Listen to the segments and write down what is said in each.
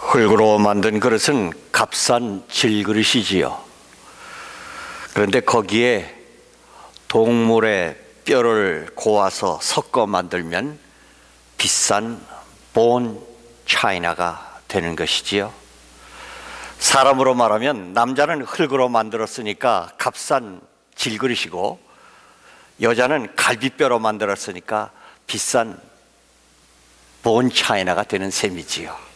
흙으로 만든 그릇은 값싼 질그릇이지요. 그런데 거기에 동물의 뼈를 고아서 섞어 만들면 비싼 본 차이나가 되는 것이지요. 사람으로 말하면 남자는 흙으로 만들었으니까 값싼 질그릇이고, 여자는 갈비뼈로 만들었으니까 비싼 본 차이나가 되는 셈이지요.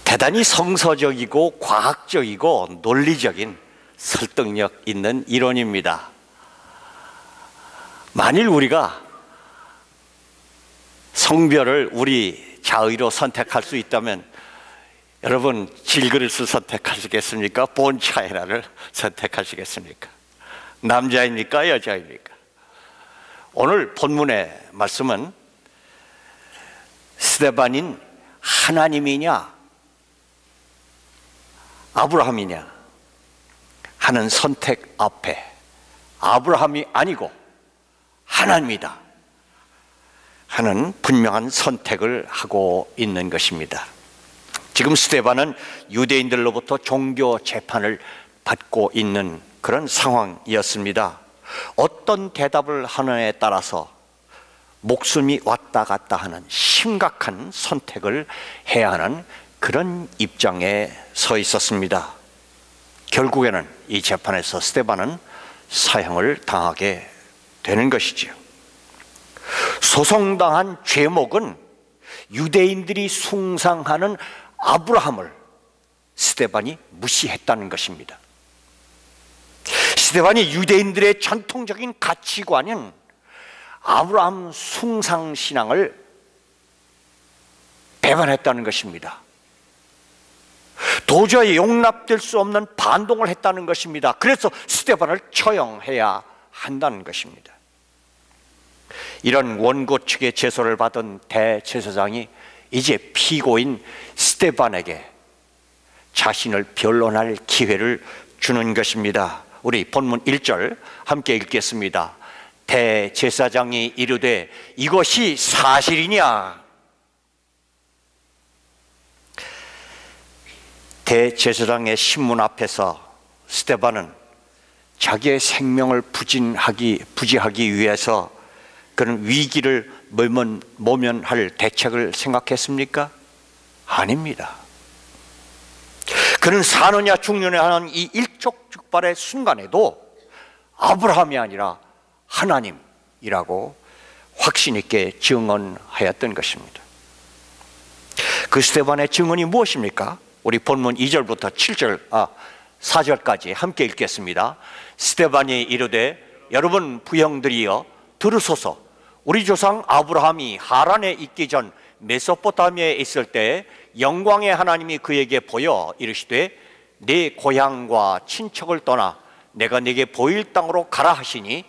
대단히 성서적이고 과학적이고 논리적인 설득력 있는 이론입니다. 만일 우리가 성별을 우리 자의로 선택할 수 있다면 여러분, 질그릇을 선택하시겠습니까? 본 차이나를 선택하시겠습니까? 남자입니까? 여자입니까? 오늘 본문의 말씀은 스데반인 하나님이냐 아브라함이냐 하는 선택 앞에 아브라함이 아니고 하나님이다 하는 분명한 선택을 하고 있는 것입니다. 지금 스데반은 유대인들로부터 종교 재판을 받고 있는 그런 상황이었습니다. 어떤 대답을 하느냐에 따라서 목숨이 왔다 갔다 하는 심각한 선택을 해야 하는 그런 입장에 서 있었습니다. 결국에는 이 재판에서 스데반은 사형을 당하게 되는 것이지요. 소송당한 죄목은 유대인들이 숭상하는 아브라함을 스데반이 무시했다는 것입니다. 스데반이 유대인들의 전통적인 가치관인 아브라함 숭상 신앙을 배반했다는 것입니다. 도저히 용납될 수 없는 반동을 했다는 것입니다. 그래서 스데반을 처형해야 한다는 것입니다. 이런 원고 측의 제소를 받은 대제사장이 이제 피고인 스데반에게 자신을 변론할 기회를 주는 것입니다. 우리 본문 1절 함께 읽겠습니다. 대제사장이 이르되 이것이 사실이냐? 대제사장의 신문 앞에서 스데반은 자기의 생명을 부지하기 위해서 그런 위기를 모면할 대책을 생각했습니까? 아닙니다. 그는 사느냐 죽느냐 하는 이 일촉즉발의 순간에도 아브라함이 아니라 하나님이라고 확신 있게 증언하였던 것입니다. 그 스데반의 증언이 무엇입니까? 우리 본문 2절부터 4절까지 함께 읽겠습니다. 스데반이 이르되 여러분 부형들이여 들으소서. 우리 조상 아브라함이 하란에 있기 전 메소포타미아에 있을 때 영광의 하나님이 그에게 보여 이르시되 네 고향과 친척을 떠나 내가 네게 보일 땅으로 가라 하시니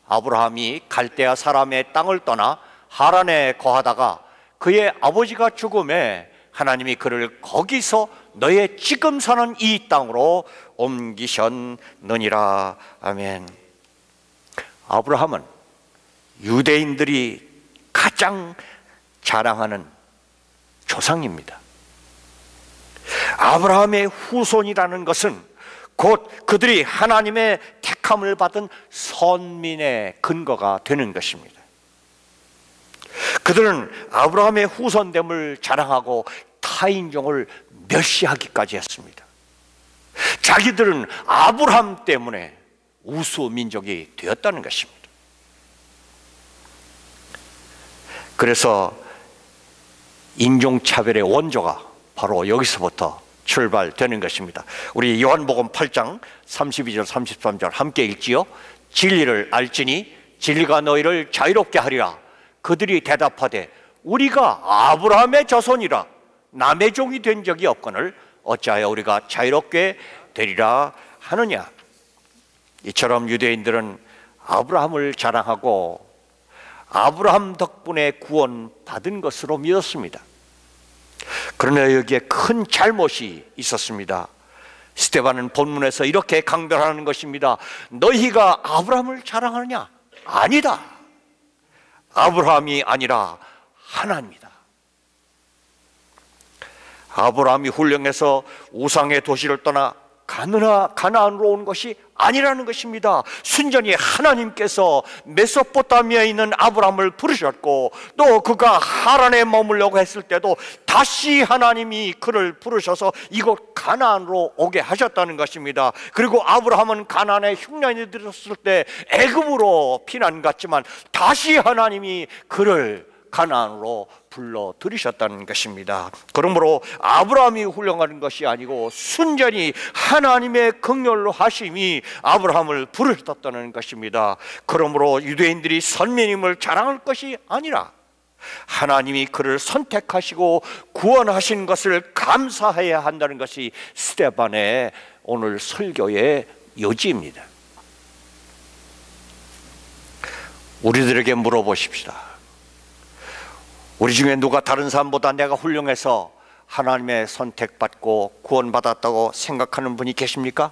아브라함이 갈대아 사람의 땅을 떠나 하란에 거하다가 그의 아버지가 죽음에 하나님이 그를 거기서 너의 지금 사는 이 땅으로 옮기셨느니라. 아멘. 아브라함은 유대인들이 가장 자랑하는 조상입니다. 아브라함의 후손이라는 것은 곧 그들이 하나님의 택함을 받은 선민의 근거가 되는 것입니다. 그들은 아브라함의 후손됨을 자랑하고 타인종을 멸시하기까지 했습니다. 자기들은 아브라함 때문에 우수 민족이 되었다는 것입니다. 그래서 인종차별의 원조가 바로 여기서부터 출발되는 것입니다. 우리 요한복음 8장 32절 33절 함께 읽지요. 진리를 알지니 진리가 너희를 자유롭게 하리라. 그들이 대답하되 우리가 아브라함의 자손이라 남의 종이 된 적이 없거늘 어찌하여 우리가 자유롭게 되리라 하느냐. 이처럼 유대인들은 아브라함을 자랑하고 아브라함 덕분에 구원받은 것으로 믿었습니다. 그러나 여기에 큰 잘못이 있었습니다. 스데반은 본문에서 이렇게 강변하는 것입니다. 너희가 아브라함을 자랑하느냐? 아니다. 아브라함이 아니라 하나님이다. 아브라함이 훌륭해서 우상의 도시를 떠나 가나안으로 온 것이 아니라는 것입니다. 순전히 하나님께서 메소포타미아에 있는 아브라함을 부르셨고, 또 그가 하란에 머물려고 했을 때도 다시 하나님이 그를 부르셔서 이곳 가나안으로 오게 하셨다는 것입니다. 그리고 아브라함은 가나안에 흉년이 들었을 때 애굽으로 피난 갔지만 다시 하나님이 그를 가나안으로 불러 들이셨다는 것입니다. 그러므로 아브라함이 훌륭한 것이 아니고 순전히 하나님의 긍휼로 하심이 아브라함을 부르셨다는 것입니다. 그러므로 유대인들이 선민임을 자랑할 것이 아니라 하나님이 그를 선택하시고 구원하신 것을 감사해야 한다는 것이 스데반의 오늘 설교의 요지입니다. 우리들에게 물어보십시다. 우리 중에 누가 다른 사람보다 내가 훌륭해서 하나님의 선택받고 구원받았다고 생각하는 분이 계십니까?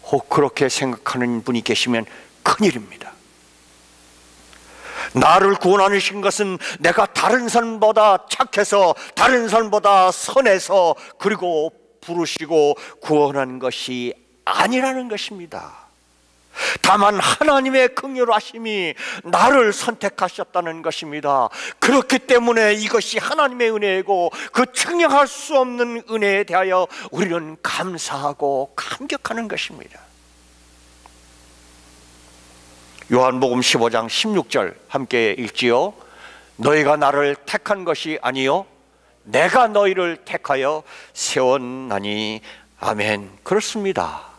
혹 그렇게 생각하는 분이 계시면 큰일입니다. 나를 구원하신 것은 내가 다른 사람보다 착해서, 다른 사람보다 선해서, 그리고 부르시고 구원한 것이 아니라는 것입니다. 다만 하나님의 긍휼하심이 나를 선택하셨다는 것입니다. 그렇기 때문에 이것이 하나님의 은혜이고 그 측량할 수 없는 은혜에 대하여 우리는 감사하고 감격하는 것입니다. 요한복음 15장 16절 함께 읽지요. 너희가 나를 택한 것이 아니요 내가 너희를 택하여 세웠나니. 아멘. 그렇습니다.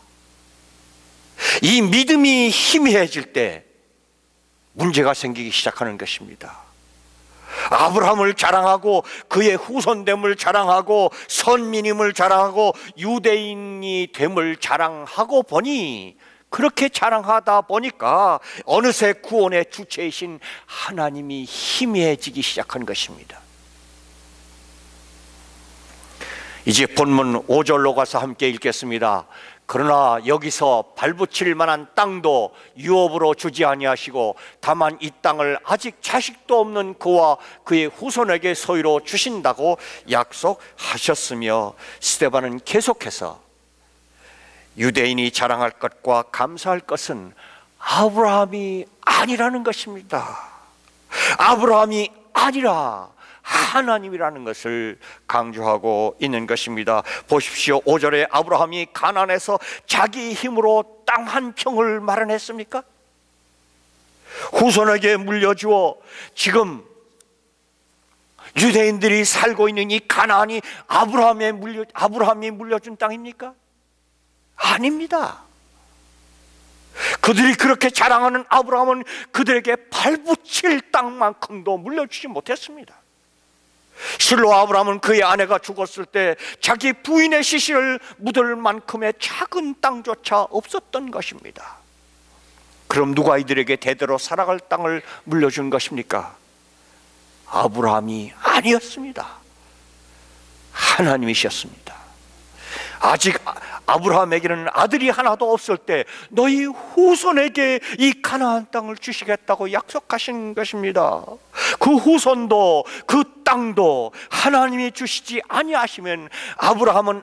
이 믿음이 희미해질 때 문제가 생기기 시작하는 것입니다. 아브라함을 자랑하고 그의 후손됨을 자랑하고 선민임을 자랑하고 유대인이 됨을 자랑하고 보니, 그렇게 자랑하다 보니까 어느새 구원의 주체이신 하나님이 희미해지기 시작한 것입니다. 이제 본문 5절로 가서 함께 읽겠습니다. 그러나 여기서 발붙일 만한 땅도 유업으로 주지 아니하시고 다만 이 땅을 아직 자식도 없는 그와 그의 후손에게 소유로 주신다고 약속하셨으며, 스데반은 계속해서 유대인이 자랑할 것과 감사할 것은 아브라함이 아니라는 것입니다. 아브라함이 아니라 하나님이라는 것을 강조하고 있는 것입니다. 보십시오. 5절에 아브라함이 가나안에서 자기 힘으로 땅 한 평을 마련했습니까? 후손에게 물려주어 지금 유대인들이 살고 있는 이 가나안이 아브라함이 물려준 땅입니까? 아닙니다. 그들이 그렇게 자랑하는 아브라함은 그들에게 발붙일 땅만큼도 물려주지 못했습니다. 실로 아브라함은 그의 아내가 죽었을 때 자기 부인의 시신을 묻을 만큼의 작은 땅조차 없었던 것입니다. 그럼 누가 이들에게 대대로 살아갈 땅을 물려준 것입니까? 아브라함이 아니었습니다. 하나님이셨습니다. 아직 아브라함에게는 아들이 하나도 없을 때 너희 후손에게 이 가나안 땅을 주시겠다고 약속하신 것입니다. 그 후손도 그 땅도 하나님이 주시지 아니하시면 아브라함은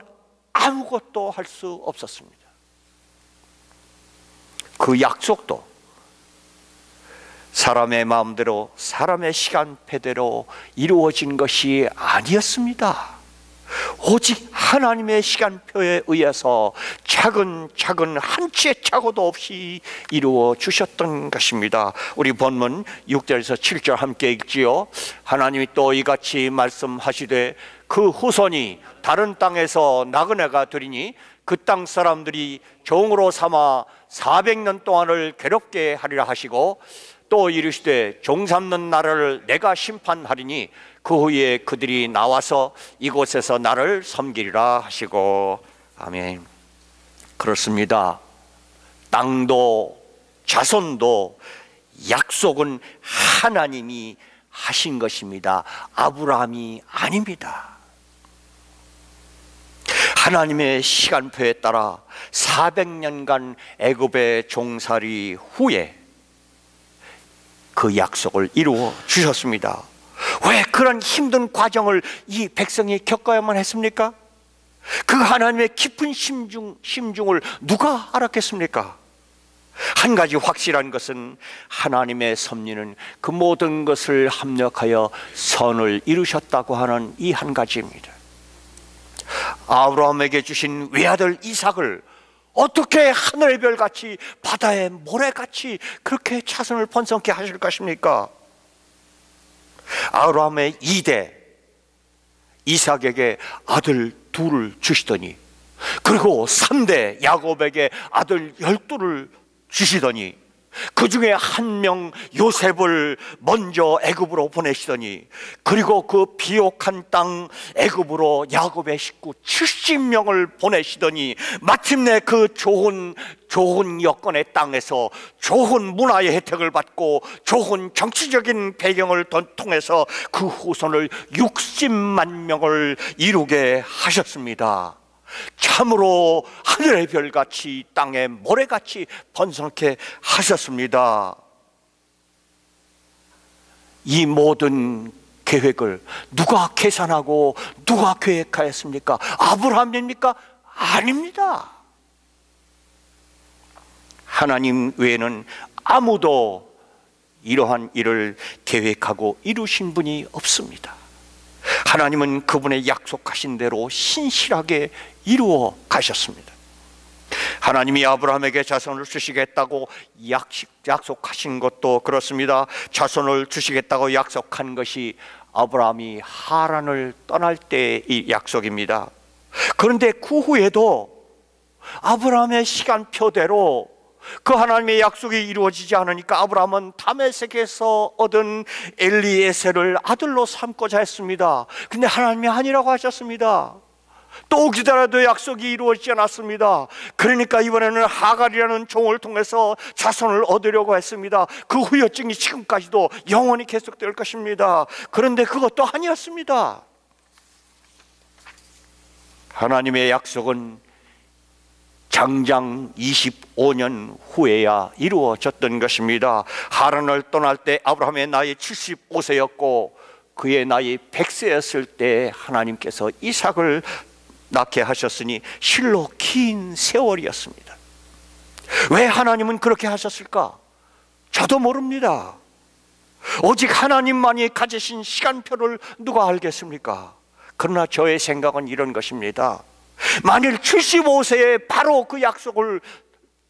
아무것도 할 수 없었습니다. 그 약속도 사람의 마음대로, 사람의 시간표대로 이루어진 것이 아니었습니다. 오직 하나님의 시간표에 의해서 차근차근 한 치의 착오도 없이 이루어 주셨던 것입니다. 우리 본문 6절에서 7절 함께 읽지요. 하나님이 또 이같이 말씀하시되 그 후손이 다른 땅에서 나그네가 되리니 그 땅 사람들이 종으로 삼아 400년 동안을 괴롭게 하리라 하시고, 또 이르시되 종 삼는 나라를 내가 심판하리니 그 후에 그들이 나와서 이곳에서 나를 섬기리라 하시고. 아멘. 그렇습니다. 땅도 자손도 약속은 하나님이 하신 것입니다. 아브라함이 아닙니다. 하나님의 시간표에 따라 400년간 애굽의 종살이 후에 그 약속을 이루어 주셨습니다. 왜 그런 힘든 과정을 이 백성이 겪어야만 했습니까? 그 하나님의 깊은 심중을 누가 알았겠습니까? 한 가지 확실한 것은 하나님의 섭리는 그 모든 것을 합력하여 선을 이루셨다고 하는 이 한 가지입니다. 아브라함에게 주신 외아들 이삭을 어떻게 하늘의 별같이 바다의 모래같이 그렇게 자손을 번성케 하실 것입니까? 아브라함의 2대 이삭에게 아들 둘을 주시더니, 그리고 3대 야곱에게 아들 12를 주시더니, 그 중에 한 명 요셉을 먼저 애굽으로 보내시더니, 그리고 그 비옥한 땅 애굽으로 야곱의 식구 70명을 보내시더니, 마침내 그 좋은 여건의 땅에서 좋은 문화의 혜택을 받고 좋은 정치적인 배경을 통해서 그 후손을 60만 명을 이루게 하셨습니다. 참으로 하늘의 별같이 땅의 모래같이 번성케 하셨습니다. 이 모든 계획을 누가 계산하고 누가 계획하였습니까? 아브라함입니까? 아닙니다. 하나님 외에는 아무도 이러한 일을 계획하고 이루신 분이 없습니다. 하나님은 그분의 약속하신 대로 신실하게 이루어 가셨습니다. 하나님이 아브라함에게 자손을 주시겠다고 약속하신 것도 그렇습니다. 자손을 주시겠다고 약속한 것이 아브라함이 하란을 떠날 때의 약속입니다. 그런데 그 후에도 아브라함의 시간표대로 그 하나님의 약속이 이루어지지 않으니까 아브라함은 다메섹에서 얻은 엘리에셀을 아들로 삼고자 했습니다. 근데 하나님이 아니라고 하셨습니다. 또 기다려도 약속이 이루어지지 않았습니다. 그러니까 이번에는 하갈이라는 종을 통해서 자손을 얻으려고 했습니다. 그 후유증이 지금까지도 영원히 계속될 것입니다. 그런데 그것도 아니었습니다. 하나님의 약속은 장장 25년 후에야 이루어졌던 것입니다. 하란을 떠날 때 아브라함의 나이 75세였고 그의 나이 100세였을 때 하나님께서 이삭을 낳게 하셨으니 실로 긴 세월이었습니다. 왜 하나님은 그렇게 하셨을까? 저도 모릅니다. 오직 하나님만이 가지신 시간표를 누가 알겠습니까? 그러나 저의 생각은 이런 것입니다. 만일 75세에 바로 그 약속을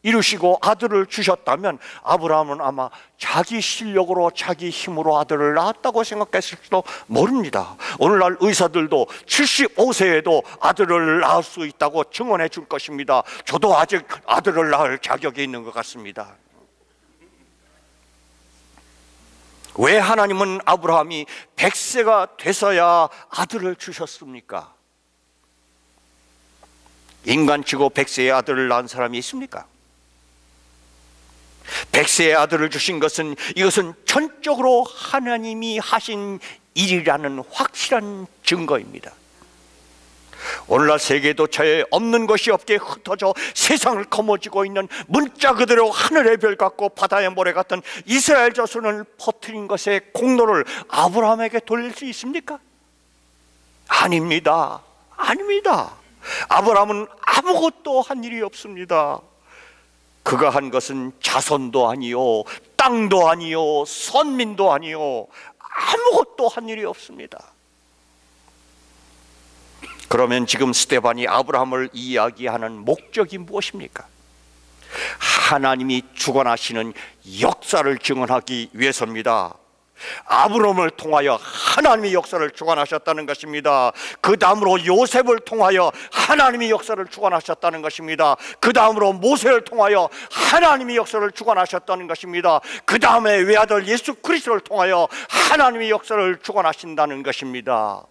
이루시고 아들을 주셨다면 아브라함은 아마 자기 실력으로 자기 힘으로 아들을 낳았다고 생각했을지도 모릅니다. 오늘날 의사들도 75세에도 아들을 낳을 수 있다고 증언해 줄 것입니다. 저도 아직 아들을 낳을 자격이 있는 것 같습니다. 왜 하나님은 아브라함이 100세가 돼서야 아들을 주셨습니까? 인간치고 100세의 아들을 낳은 사람이 있습니까? 100세의 아들을 주신 것은 이것은 전적으로 하나님이 하신 일이라는 확실한 증거입니다. 오늘날 세계도처에 없는 것이 없게 흩어져 세상을 거머쥐고 있는 문자 그대로 하늘의 별 같고 바다의 모래 같은 이스라엘 자손을 퍼뜨린 것의 공로를 아브라함에게 돌릴 수 있습니까? 아닙니다. 아닙니다. 아브라함은 아무것도 한 일이 없습니다. 그가 한 것은 자손도 아니요, 땅도 아니요, 선민도 아니요, 아무것도 한 일이 없습니다. 그러면 지금 스데반이 아브라함을 이야기하는 목적이 무엇입니까? 하나님이 주관하시는 역사를 증언하기 위해서입니다. 아브라함을 통하여 하나님이 역사를 주관하셨다는 것입니다. 그 다음으로 요셉을 통하여 하나님이 역사를 주관하셨다는 것입니다. 그 다음으로 모세를 통하여 하나님이 역사를 주관하셨다는 것입니다. 그 다음에 외아들 예수 그리스도를 통하여 하나님이 역사를 주관하신다는 것입니다.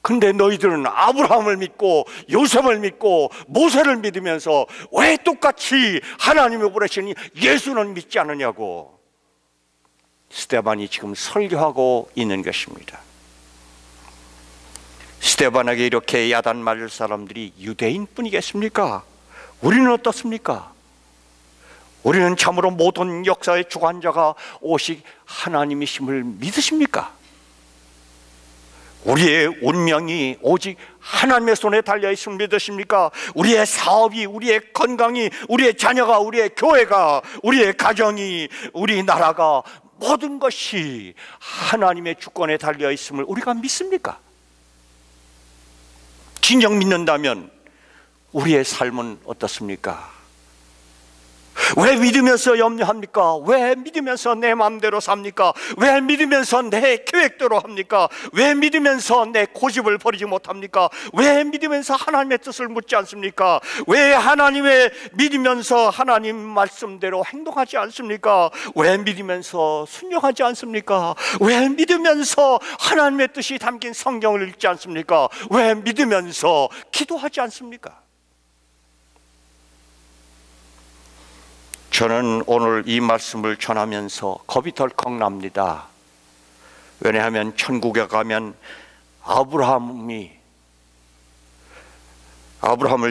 근데 너희들은 아브라함을 믿고 요셉을 믿고 모세를 믿으면서 왜 똑같이 하나님이 보내신 예수는 믿지 않느냐고 스데반이 지금 설교하고 있는 것입니다. 스데반에게 이렇게 야단 맞을 사람들이 유대인뿐이겠습니까? 우리는 어떻습니까? 우리는 참으로 모든 역사의 주관자가 오직 하나님이심을 믿으십니까? 우리의 운명이 오직 하나님의 손에 달려 있음을 믿으십니까? 우리의 사업이, 우리의 건강이, 우리의 자녀가, 우리의 교회가, 우리의 가정이, 우리 나라가, 모든 것이 하나님의 주권에 달려 있음을 우리가 믿습니까? 진정 믿는다면 우리의 삶은 어떻습니까? 왜 믿으면서 염려합니까? 왜 믿으면서 내 마음대로 삽니까? 왜 믿으면서 내 계획대로 합니까? 왜 믿으면서 내 고집을 버리지 못합니까? 왜 믿으면서 하나님의 뜻을 묻지 않습니까? 왜 하나님의 믿으면서 하나님 말씀대로 행동하지 않습니까? 왜 믿으면서 순종하지 않습니까? 왜 믿으면서 하나님의 뜻이 담긴 성경을 읽지 않습니까? 왜 믿으면서 기도하지 않습니까? 저는 오늘 이 말씀을 전하면서 겁이 덜컥 납니다. 왜냐하면 천국에 가면 아브라함을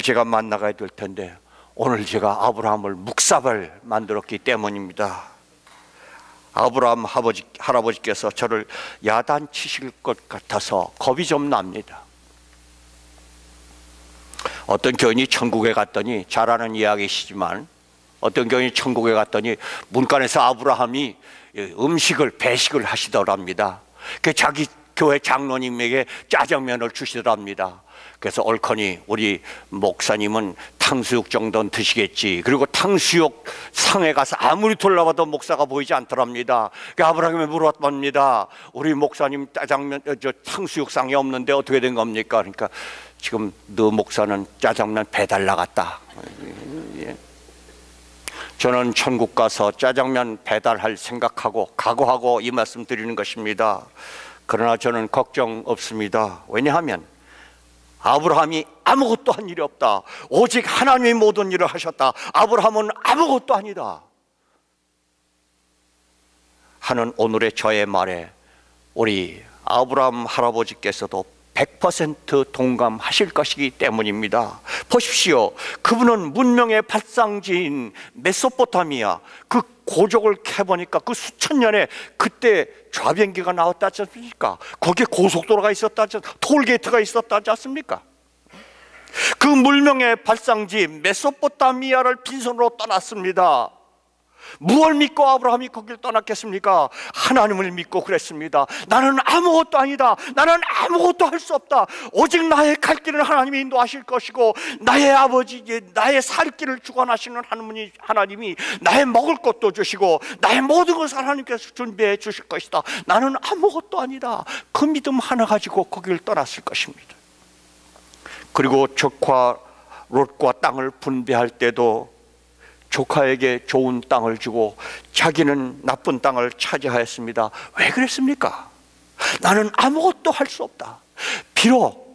제가 만나가야 될 텐데 오늘 제가 아브라함을 묵사발 만들었기 때문입니다. 아브라함 할아버지께서 저를 야단치실 것 같아서 겁이 좀 납니다. 어떤 교인이 천국에 갔더니, 잘 아는 이야기시지만 어떤 경우에 천국에 갔더니 문간에서 아브라함이 배식을 하시더랍니다. 자기 교회 장로님에게 짜장면을 주시더랍니다. 그래서 옳거니 우리 목사님은 탕수육 정도는 드시겠지. 그리고 탕수육 상에 가서 아무리 돌아봐도 목사가 보이지 않더랍니다. 아브라함이 물었답니다. 우리 목사님 탕수육 상이 없는데 어떻게 된 겁니까? 그러니까 지금 너 목사는 짜장면 배달 나갔다. 저는 천국 가서 짜장면 배달할 생각하고 각오하고 이 말씀 드리는 것입니다. 그러나 저는 걱정 없습니다. 왜냐하면 아브라함이 아무것도 한 일이 없다. 오직 하나님이 모든 일을 하셨다. 아브라함은 아무것도 아니다 하는 오늘의 저의 말에 우리 아브라함 할아버지께서도 100% 동감하실 것이기 때문입니다. 보십시오. 그분은 문명의 발상지인 메소포타미아 그 고족을 캐보니까 그 수천 년에 그때 좌변기가 나왔다지 않습니까? 거기에 고속도로가 있었다지, 톨게이트가 있었다지 않습니까? 그 문명의 발상지 메소포타미아를 빈손으로 떠났습니다. 무엇을 믿고 아브라함이 거기를 떠났겠습니까? 하나님을 믿고 그랬습니다. 나는 아무것도 아니다. 나는 아무것도 할 수 없다. 오직 나의 갈 길은 하나님이 인도하실 것이고 나의 아버지, 나의 살 길을 주관하시는 하나님이 나의 먹을 것도 주시고 나의 모든 것을 하나님께서 준비해 주실 것이다. 나는 아무것도 아니다. 그 믿음 하나 가지고 거기를 떠났을 것입니다. 그리고 조카 롯과 땅을 분배할 때도 조카에게 좋은 땅을 주고 자기는 나쁜 땅을 차지하였습니다. 왜 그랬습니까? 나는 아무것도 할 수 없다. 비록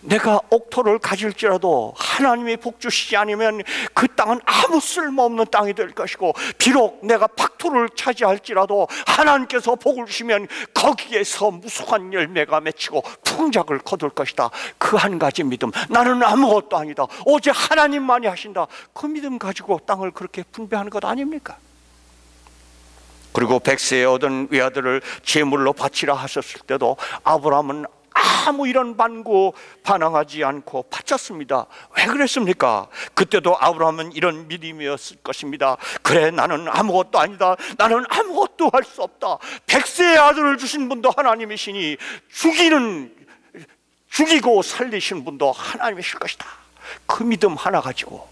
내가 옥토를 가질지라도 하나님이 복 주시지 않으면 그 땅은 아무 쓸모없는 땅이 될 것이고, 비록 내가 박토를 차지할지라도 하나님께서 복을 주시면 거기에서 무수한 열매가 맺히고 풍작을 거둘 것이다. 그 한 가지 믿음, 나는 아무것도 아니다. 오직 하나님만이 하신다. 그 믿음 가지고 땅을 그렇게 분배하는 것 아닙니까? 그리고 백세에 얻은 외아들을 제물로 바치라 하셨을 때도 아브라함은 아무 이런 반항하지 않고 바쳤습니다. 왜 그랬습니까? 그때도 아브라함은 이런 믿음이었을 것입니다. 그래, 나는 아무것도 아니다. 나는 아무것도 할 수 없다. 백세의 아들을 주신 분도 하나님이시니 죽이고 살리신 분도 하나님이실 것이다. 그 믿음 하나 가지고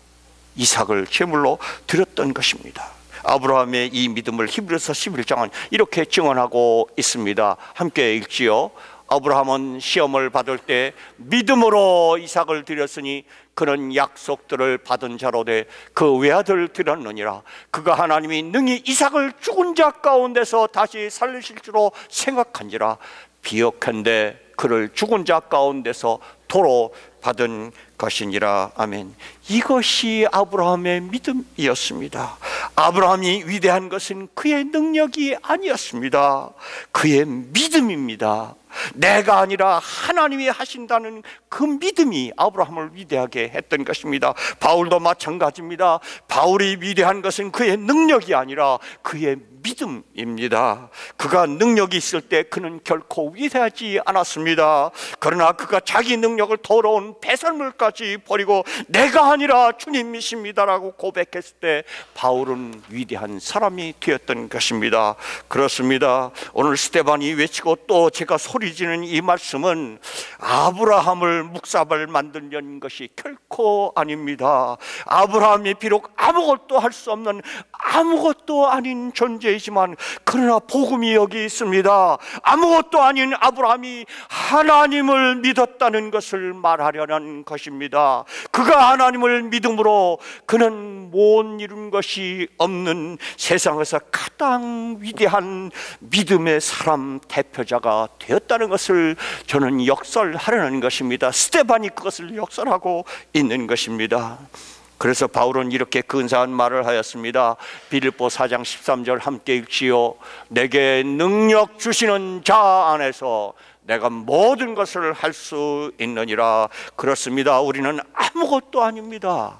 이삭을 제물로 드렸던 것입니다. 아브라함의 이 믿음을 히브리서 11장은 이렇게 증언하고 있습니다. 함께 읽지요. 아브라함은 시험을 받을 때 믿음으로 이삭을 드렸으니 그는 약속들을 받은 자로 돼 그 외아들을 드렸느니라. 그가 하나님이 능히 이삭을 죽은 자 가운데서 다시 살리실 줄로 생각한지라. 비역한데 그를 죽은 자 가운데서 도로 받은 것이니라. 아멘. 이것이 아브라함의 믿음이었습니다. 아브라함이 위대한 것은 그의 능력이 아니었습니다. 그의 믿음입니다. 내가 아니라 하나님이 하신다는 그 믿음이 아브라함을 위대하게 했던 것입니다. 바울도 마찬가지입니다. 바울이 위대한 것은 그의 능력이 아니라 그의 믿음입니다. 그가 능력이 있을 때 그는 결코 위대하지 않았습니다. 그러나 그가 자기 능력을 더러운 배설물까지 버리고 내가 아니라 주님이십니다라고 고백했을 때 바울은 위대한 사람이 되었던 것입니다. 그렇습니다. 오늘 스데반이 외치고 또 제가 소리지는 이 말씀은 아브라함을 묵사발 만들려는 것이 결코 아닙니다. 아브라함이 비록 아무것도 할 수 없는 아무것도 아닌 존재이지만 그러나 복음이 여기 있습니다. 아무것도 아닌 아브라함이 하나님을 믿었다는 것을 말하려는 것입니다. 그가 하나님을 믿음으로 그는 못 이룬 것이 없는 세상에서 가장 위대한 믿음의 사람 대표자가 되었다는 것을 저는 역설하려는 것입니다. 스데반이 그것을 역설하고 있는 것입니다. 그래서 바울은 이렇게 근사한 말을 하였습니다. 빌립보 4장 13절 함께 읽지요. 내게 능력 주시는 자 안에서 내가 모든 것을 할 수 있느니라. 그렇습니다. 우리는 아무것도 아닙니다.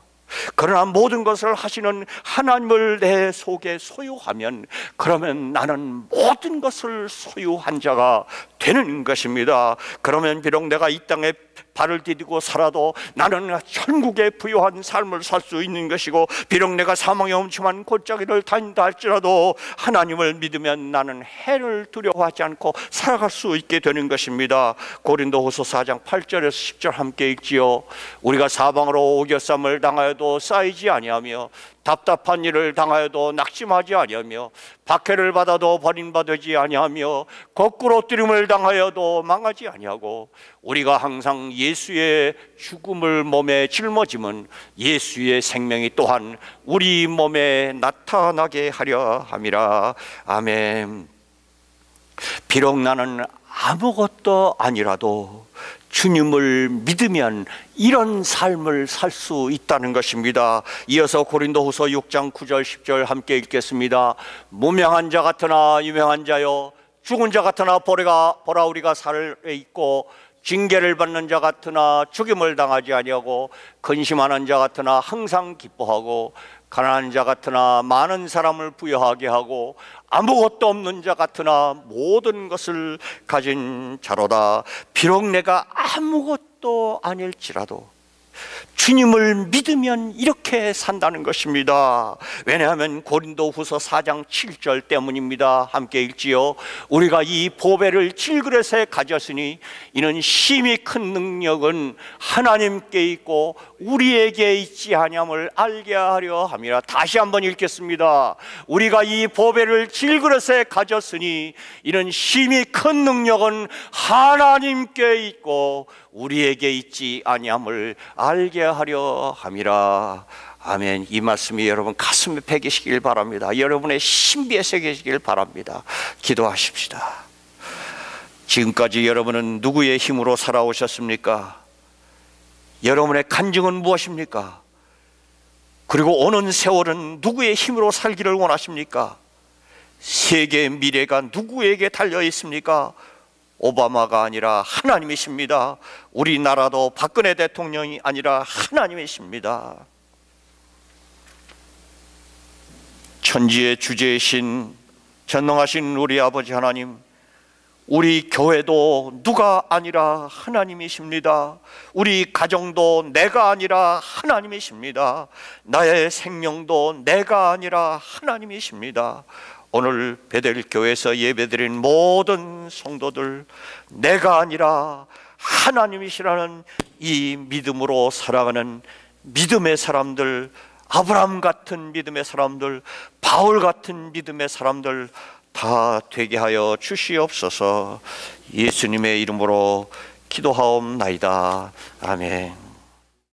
그러나 모든 것을 하시는 하나님을 내 속에 소유하면 그러면 나는 모든 것을 소유한 자가 되는 것입니다. 그러면 비록 내가 이 땅에 발을 디디고 살아도 나는 천국에 부유한 삶을 살 수 있는 것이고, 비록 내가 사망의 엄침한 골짜기를 다닌다 할지라도 하나님을 믿으면 나는 해를 두려워하지 않고 살아갈 수 있게 되는 것입니다. 고린도후서 4장 8절에서 10절 함께 읽지요. 우리가 사방으로 오겨쌈을 당하여도 쌓이지 아니하며 답답한 일을 당하여도 낙심하지 아니하며 박해를 받아도 버림받지 아니하며 거꾸로 뜨림을 당하여도 망하지 아니하고, 우리가 항상 예수의 죽음을 몸에 짊어지면 예수의 생명이 또한 우리 몸에 나타나게 하려 함이라. 아멘. 비록 나는 아무것도 아니라도 주님을 믿으면 이런 삶을 살 수 있다는 것입니다. 이어서 고린도후서 6장 9절 10절 함께 읽겠습니다. 무명한 자 같으나 유명한 자요, 죽은 자 같으나 보라 우리가 살아 있고, 징계를 받는 자 같으나 죽임을 당하지 아니하고, 근심하는 자 같으나 항상 기뻐하고, 가난한 자 같으나 많은 사람을 부유하게 하고, 아무것도 없는 자 같으나 모든 것을 가진 자로다. 비록 내가 아무것도 아닐지라도 주님을 믿으면 이렇게 산다는 것입니다. 왜냐하면 고린도후서 4장 7절 때문입니다. 함께 읽지요. 우리가 이 보배를 질그릇에 가졌으니 이는 심히 큰 능력은 하나님께 있고 우리에게 있지 아니함을 알게 하려 함이라. 다시 한번 읽겠습니다. 우리가 이 보배를 질그릇에 가졌으니 이는 심히 큰 능력은 하나님께 있고 우리에게 있지 아니함을 알게 하려 함이라. 아멘. 이 말씀이 여러분 가슴에 새기시길 바랍니다. 여러분의 신비에 새기시길 바랍니다. 기도하십시다. 지금까지 여러분은 누구의 힘으로 살아오셨습니까? 여러분의 간증은 무엇입니까? 그리고 오는 세월은 누구의 힘으로 살기를 원하십니까? 세계의 미래가 누구에게 달려 있습니까? 오바마가 아니라 하나님이십니다. 우리나라도 박근혜 대통령이 아니라 하나님이십니다. 천지의 주제이신 전능하신 우리 아버지 하나님, 우리 교회도 누가 아니라 하나님이십니다. 우리 가정도 내가 아니라 하나님이십니다. 나의 생명도 내가 아니라 하나님이십니다. 오늘 베델교회에서 예배드린 모든 성도들, 내가 아니라 하나님이시라는 이 믿음으로 살아가는 믿음의 사람들, 아브라함 같은 믿음의 사람들, 바울 같은 믿음의 사람들 다 되게 하여 주시옵소서. 예수님의 이름으로 기도하옵나이다. 아멘.